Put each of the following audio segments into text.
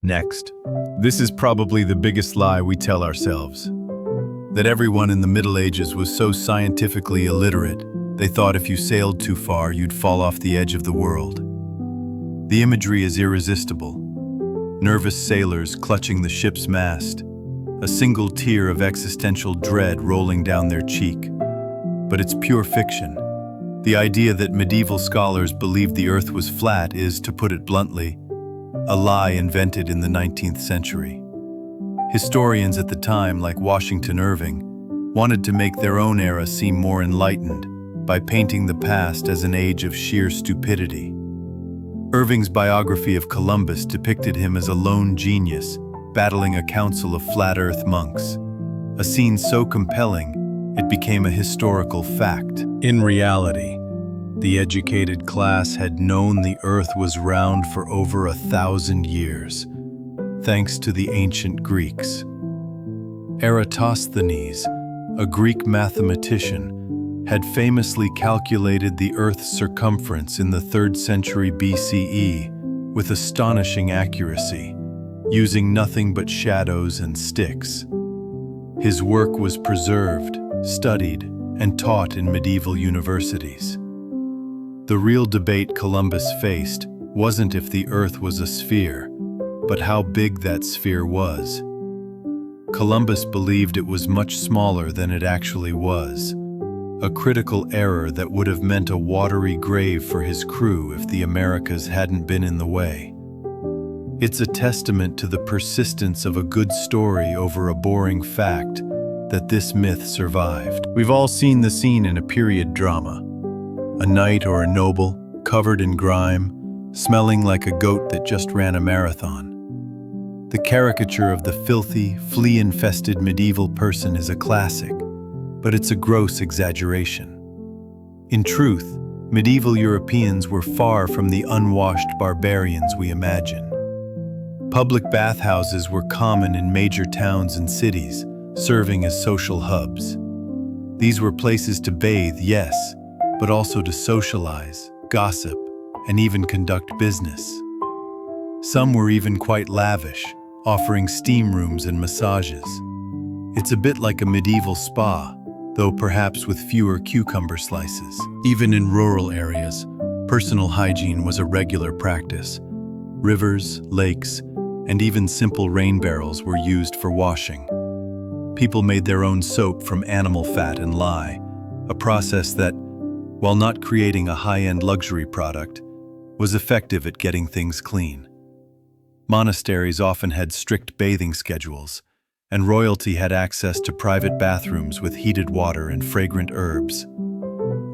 Next, this is probably the biggest lie we tell ourselves. That everyone in the Middle Ages was so scientifically illiterate, they thought if you sailed too far, you'd fall off the edge of the world. The imagery is irresistible. Nervous sailors clutching the ship's mast, a single tear of existential dread rolling down their cheek. But it's pure fiction. The idea that medieval scholars believed the earth was flat is, to put it bluntly, a lie invented in the 19th century. Historians at the time, like Washington Irving, wanted to make their own era seem more enlightened by painting the past as an age of sheer stupidity. Irving's biography of Columbus depicted him as a lone genius battling a council of flat earth monks, a scene so compelling it became a historical fact. In reality, the educated class had known the earth was round for over 1,000 years, thanks to the ancient Greeks. Eratosthenes, a Greek mathematician, had famously calculated the Earth's circumference in the 3rd century BCE with astonishing accuracy, using nothing but shadows and sticks. His work was preserved, studied, and taught in medieval universities. The real debate Columbus faced wasn't if the Earth was a sphere, but how big that sphere was. Columbus believed it was much smaller than it actually was, a critical error that would have meant a watery grave for his crew if the Americas hadn't been in the way. It's a testament to the persistence of a good story over a boring fact that this myth survived. We've all seen the scene in a period drama. A knight or a noble, covered in grime, smelling like a goat that just ran a marathon. The caricature of the filthy, flea-infested medieval person is a classic, but it's a gross exaggeration. In truth, medieval Europeans were far from the unwashed barbarians we imagine. Public bathhouses were common in major towns and cities, serving as social hubs. These were places to bathe, yes, but also to socialize, gossip, and even conduct business. Some were even quite lavish, offering steam rooms and massages. It's a bit like a medieval spa, though perhaps with fewer cucumber slices. Even in rural areas, personal hygiene was a regular practice. Rivers, lakes, and even simple rain barrels were used for washing. People made their own soap from animal fat and lye, a process that, while not creating a high-end luxury product, was effective at getting things clean. Monasteries often had strict bathing schedules, and royalty had access to private bathrooms with heated water and fragrant herbs.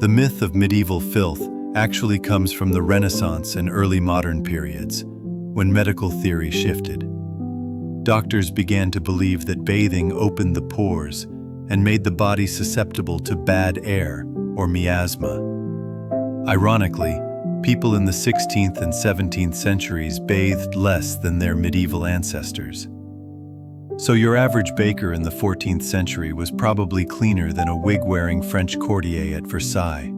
The myth of medieval filth actually comes from the Renaissance and early modern periods, when medical theory shifted. Doctors began to believe that bathing opened the pores and made the body susceptible to bad air, or miasma. Ironically, people in the 16th and 17th centuries bathed less than their medieval ancestors. So your average baker in the 14th century was probably cleaner than a wig-wearing French courtier at Versailles.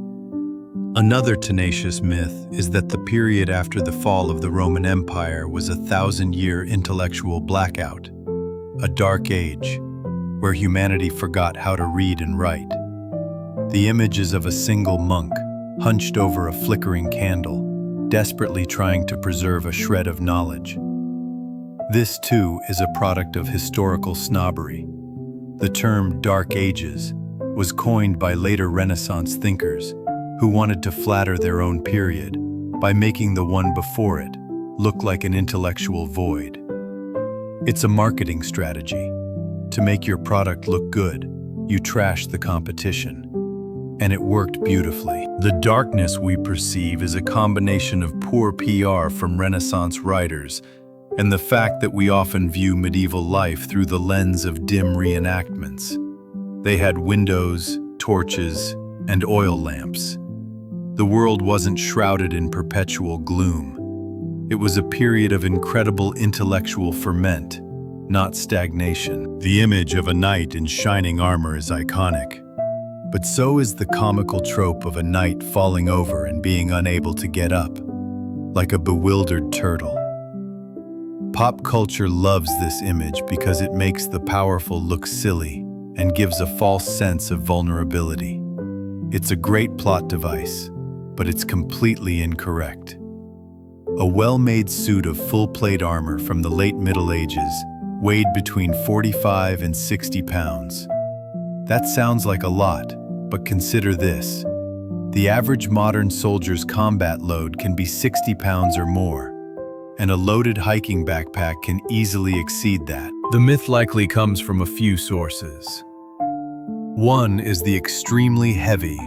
Another tenacious myth is that the period after the fall of the Roman Empire was a 1,000-year intellectual blackout, a dark age, where humanity forgot how to read and write. The image is of a single monk, hunched over a flickering candle, desperately trying to preserve a shred of knowledge. This, too, is a product of historical snobbery. The term Dark Ages was coined by later Renaissance thinkers who wanted to flatter their own period by making the one before it look like an intellectual void. It's a marketing strategy. To make your product look good, you trash the competition. And it worked beautifully. The darkness we perceive is a combination of poor PR from Renaissance writers and the fact that we often view medieval life through the lens of dim reenactments. They had windows, torches, and oil lamps. The world wasn't shrouded in perpetual gloom. It was a period of incredible intellectual ferment, not stagnation. The image of a knight in shining armor is iconic. But so is the comical trope of a knight falling over and being unable to get up, like a bewildered turtle. Pop culture loves this image because it makes the powerful look silly and gives a false sense of vulnerability. It's a great plot device, but it's completely incorrect. A well-made suit of full-plate armor from the late Middle Ages weighed between 45 and 60 pounds. That sounds like a lot, but consider this. The average modern soldier's combat load can be 60 pounds or more, and a loaded hiking backpack can easily exceed that. The myth likely comes from a few sources. One is the extremely heavy,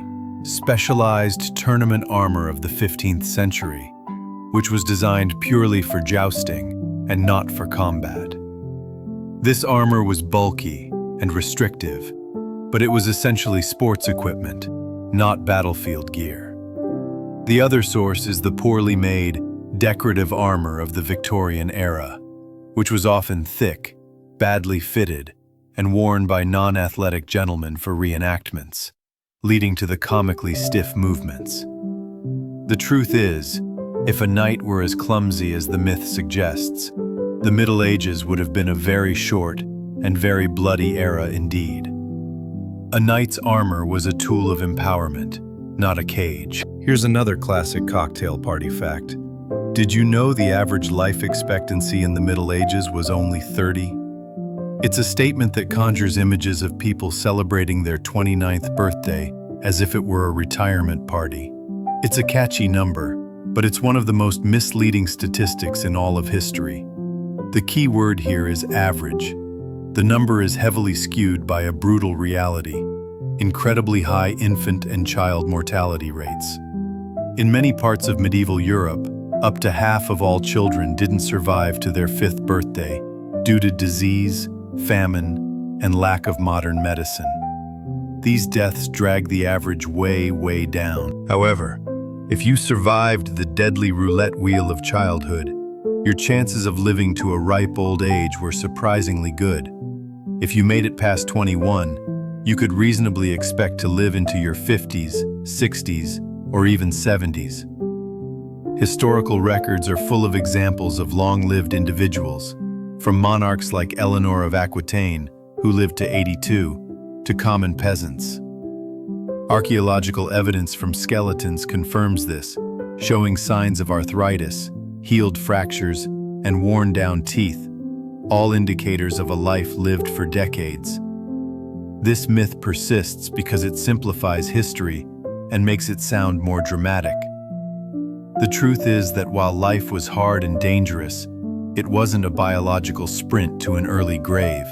specialized tournament armor of the 15th century, which was designed purely for jousting and not for combat. This armor was bulky and restrictive, but it was essentially sports equipment, not battlefield gear. The other source is the poorly made, decorative armor of the Victorian era, which was often thick, badly fitted, and worn by non-athletic gentlemen for reenactments, leading to the comically stiff movements. The truth is, if a knight were as clumsy as the myth suggests, the Middle Ages would have been a very short and very bloody era indeed. A knight's armor was a tool of empowerment, not a cage. Here's another classic cocktail party fact. Did you know the average life expectancy in the Middle Ages was only 30? It's a statement that conjures images of people celebrating their 29th birthday as if it were a retirement party. It's a catchy number, but it's one of the most misleading statistics in all of history. The key word here is average. The number is heavily skewed by a brutal reality: incredibly high infant and child mortality rates. In many parts of medieval Europe, up to half of all children didn't survive to their 5th birthday due to disease, famine, and lack of modern medicine. These deaths drag the average way down. However, if you survived the deadly roulette wheel of childhood, your chances of living to a ripe old age were surprisingly good. If you made it past 21, you could reasonably expect to live into your 50s, 60s, or even 70s. Historical records are full of examples of long-lived individuals, from monarchs like Eleanor of Aquitaine, who lived to 82, to common peasants. Archaeological evidence from skeletons confirms this, showing signs of arthritis, healed fractures, and worn-down teeth, all indicators of a life lived for decades. This myth persists because it simplifies history and makes it sound more dramatic. The truth is that while life was hard and dangerous, it wasn't a biological sprint to an early grave.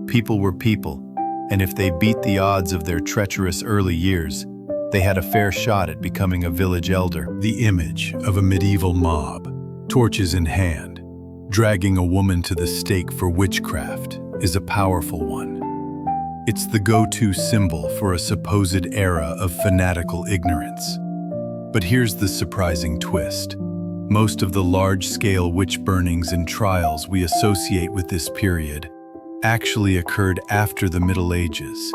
People were people, and if they beat the odds of their treacherous early years, they had a fair shot at becoming a village elder. The image of a medieval mob, torches in hand, dragging a woman to the stake for witchcraft is a powerful one. It's the go-to symbol for a supposed era of fanatical ignorance. But here's the surprising twist. Most of the large-scale witch burnings and trials we associate with this period actually occurred after the Middle Ages,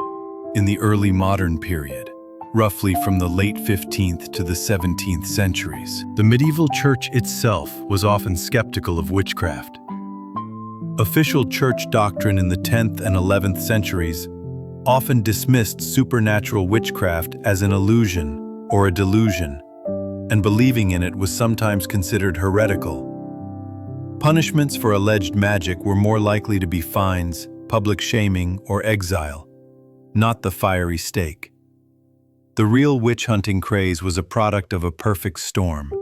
in the early modern period, roughly from the late 15th to the 17th centuries. The medieval church itself was often skeptical of witchcraft. Official church doctrine in the 10th and 11th centuries often dismissed supernatural witchcraft as an illusion or a delusion, and believing in it was sometimes considered heretical. Punishments for alleged magic were more likely to be fines, public shaming, or exile, not the fiery stake. The real witch-hunting craze was a product of a perfect storm: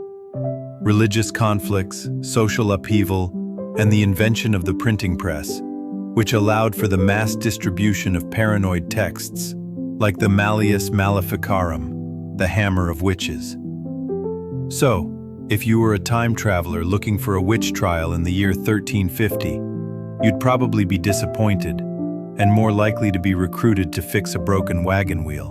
religious conflicts, social upheaval, and the invention of the printing press, which allowed for the mass distribution of paranoid texts, like the Malleus Maleficarum, the Hammer of Witches. So, if you were a time traveler looking for a witch trial in the year 1350, you'd probably be disappointed and more likely to be recruited to fix a broken wagon wheel.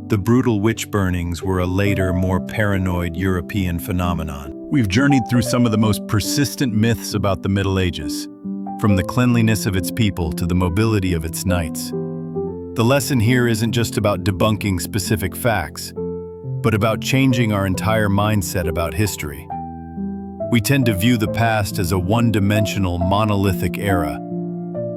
The brutal witch burnings were a later, more paranoid European phenomenon. We've journeyed through some of the most persistent myths about the Middle Ages, from the cleanliness of its people to the mobility of its knights. The lesson here isn't just about debunking specific facts, but about changing our entire mindset about history. We tend to view the past as a one-dimensional, monolithic era,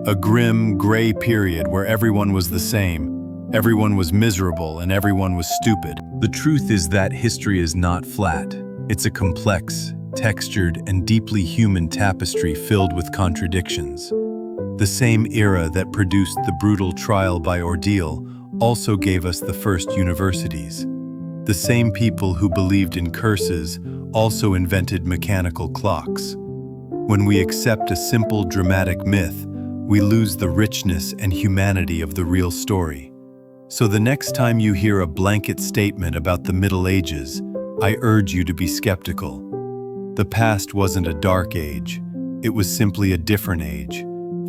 a grim, gray period where everyone was the same, everyone was miserable, and everyone was stupid. The truth is that history is not flat. It's a complex, textured, and deeply human tapestry filled with contradictions. The same era that produced the brutal trial by ordeal also gave us the first universities. The same people who believed in curses also invented mechanical clocks. When we accept a simple, dramatic myth, we lose the richness and humanity of the real story. So the next time you hear a blanket statement about the Middle Ages, I urge you to be skeptical. The past wasn't a dark age. It was simply a different age,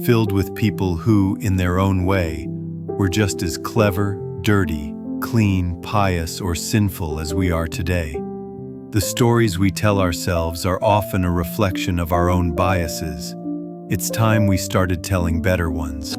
filled with people who, in their own way, were just as clever, dirty, clean, pious, or sinful as we are today. The stories we tell ourselves are often a reflection of our own biases. It's time we started telling better ones.